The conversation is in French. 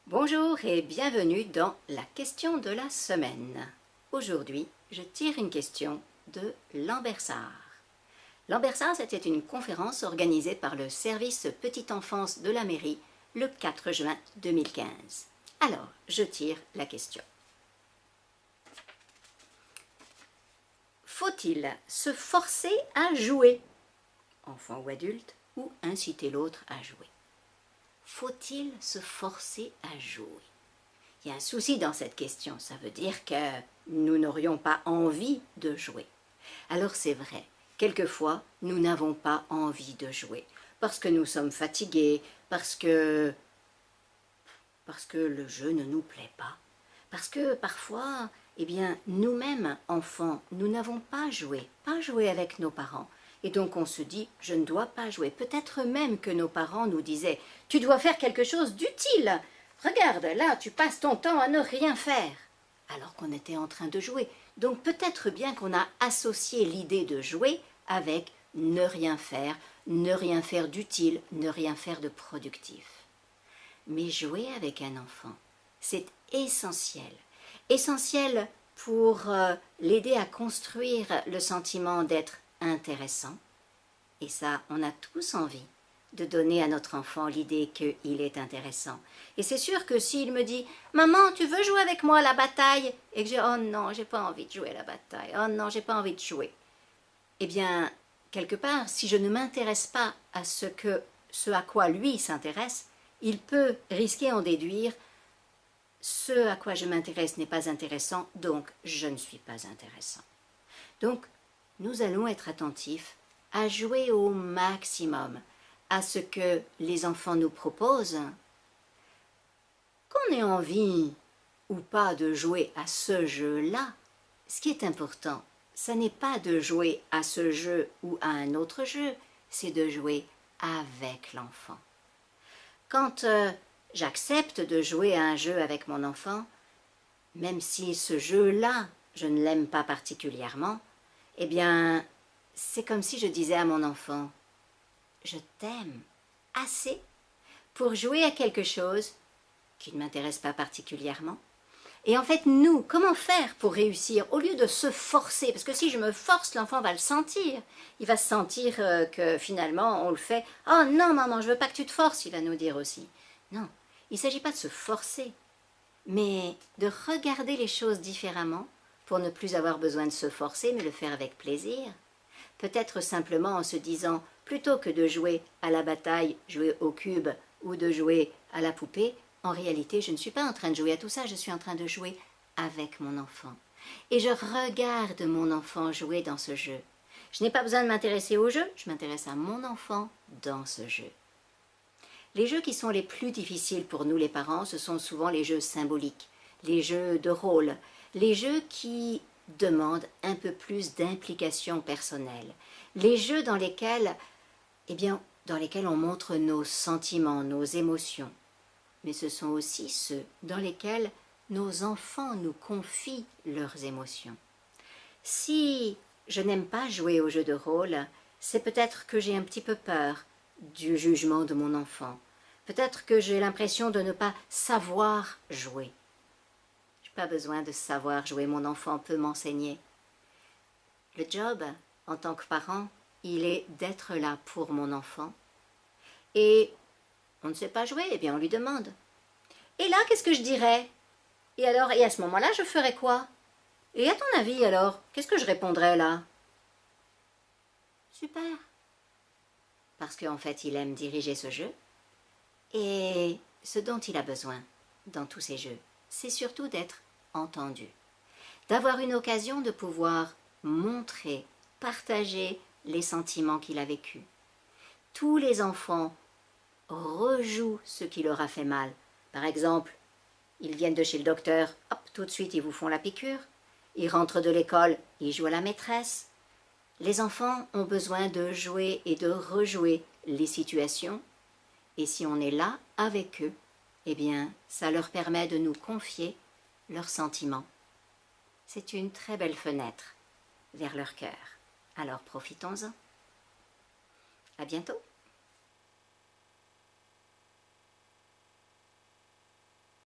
Bonjour et bienvenue dans la question de la semaine. Aujourd'hui, je tire une question de Lambersart. Lambersart, c'était une conférence organisée par le service Petite Enfance de la mairie le 4 juin 2015. Alors, je tire la question. Faut-il se forcer à jouer, enfant ou adulte, ou inciter l'autre à jouer? Faut-il se forcer à jouer? Il y a un souci dans cette question, ça veut dire que nous n'aurions pas envie de jouer. Alors c'est vrai, quelquefois nous n'avons pas envie de jouer, parce que nous sommes fatigués, parce que le jeu ne nous plaît pas, parce que parfois, nous-mêmes, enfants, nous n'avons pas joué avec nos parents. Et donc on se dit, je ne dois pas jouer. Peut-être même que nos parents nous disaient, tu dois faire quelque chose d'utile. Regarde, là, tu passes ton temps à ne rien faire. Alors qu'on était en train de jouer. Donc peut-être bien qu'on a associé l'idée de jouer avec ne rien faire d'utile, ne rien faire de productif. Mais jouer avec un enfant, c'est essentiel. Essentiel pour l'aider à construire le sentiment d'être intéressant. Et ça, on a tous envie de donner à notre enfant l'idée qu'il est intéressant. Et c'est sûr que s'il me dit « Maman, tu veux jouer avec moi à la bataille ?» et que j'ai « Oh non, j'ai pas envie de jouer à la bataille. Oh non, j'ai pas envie de jouer. » Eh bien, quelque part, si je ne m'intéresse pas à ce à quoi lui s'intéresse, il peut risquer en déduire « Ce à quoi je m'intéresse n'est pas intéressant, donc je ne suis pas intéressant. » Donc, nous allons être attentifs à jouer au maximum à ce que les enfants nous proposent. Qu'on ait envie ou pas de jouer à ce jeu-là, ce qui est important, ce n'est pas de jouer à ce jeu ou à un autre jeu, c'est de jouer avec l'enfant. Quand j'accepte de jouer à un jeu avec mon enfant, même si ce jeu-là, je ne l'aime pas particulièrement, eh bien, c'est comme si je disais à mon enfant « Je t'aime assez pour jouer à quelque chose qui ne m'intéresse pas particulièrement. » Et en fait, nous, comment faire pour réussir au lieu de se forcer? Parce que si je me force, l'enfant va le sentir. Il va se sentir que finalement, on le fait. « Oh non, maman, je veux pas que tu te forces », il va nous dire aussi. Non, il ne s'agit pas de se forcer, mais de regarder les choses différemment pour ne plus avoir besoin de se forcer, mais le faire avec plaisir. Peut-être simplement en se disant, plutôt que de jouer à la bataille, jouer au cube ou de jouer à la poupée, en réalité, je ne suis pas en train de jouer à tout ça, je suis en train de jouer avec mon enfant. Et je regarde mon enfant jouer dans ce jeu. Je n'ai pas besoin de m'intéresser au jeu, je m'intéresse à mon enfant dans ce jeu. Les jeux qui sont les plus difficiles pour nous les parents, ce sont souvent les jeux symboliques, les jeux de rôle, les jeux qui demandent un peu plus d'implication personnelle, les jeux dans lesquels on montre nos sentiments, nos émotions, mais ce sont aussi ceux dans lesquels nos enfants nous confient leurs émotions. Si je n'aime pas jouer aux jeux de rôle, c'est peut-être que j'ai un petit peu peur du jugement de mon enfant. Peut-être que j'ai l'impression de ne pas savoir jouer. Je n'ai pas besoin de savoir jouer, mon enfant peut m'enseigner. Le job, en tant que parent, il est d'être là pour mon enfant. Et on ne sait pas jouer, eh bien on lui demande. Et là, qu'est-ce que je dirais? Et alors, et à ce moment-là, je ferais quoi? Et à ton avis, alors, qu'est-ce que je répondrais là? Super. Parce qu'en fait, il aime diriger ce jeu. Et ce dont il a besoin dans tous ces jeux, c'est surtout d'être entendu. D'avoir une occasion de pouvoir montrer, partager les sentiments qu'il a vécus. Tous les enfants rejouent ce qui leur a fait mal. Par exemple, ils viennent de chez le docteur, hop, tout de suite ils vous font la piqûre. Ils rentrent de l'école, ils jouent à la maîtresse. Les enfants ont besoin de jouer et de rejouer les situations. Et si on est là avec eux, eh bien, ça leur permet de nous confier leurs sentiments. C'est une très belle fenêtre vers leur cœur. Alors profitons-en. À bientôt.